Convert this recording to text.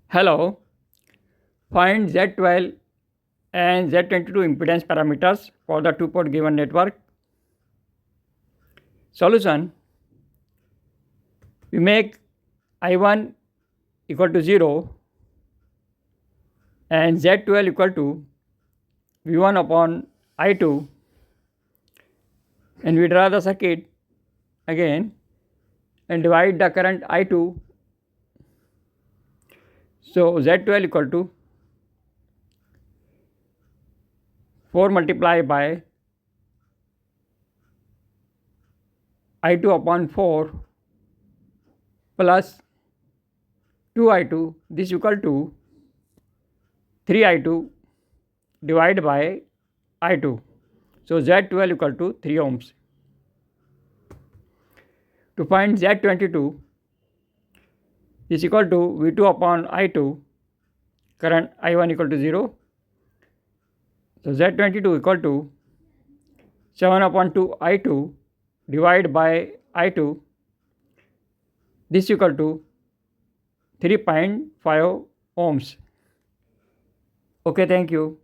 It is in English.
Hello, find Z12 and Z22 impedance parameters for the two-port given network. Solution: we make I1 equal to 0 and Z12 equal to V1 upon I2, and we draw the circuit again and divide the current I2. So Z12 equal to 4 multiplied by I2 upon 4 plus 2I2, this equal to 3I2 divided by I2. So Z12 equal to 3 ohms. To find Z22 is equal to V2 upon I2, current I1 equal to 0. So Z22 equal to 7 upon 2 I2 divided by I2, this equal to 3.5 ohms. Okay, thank you.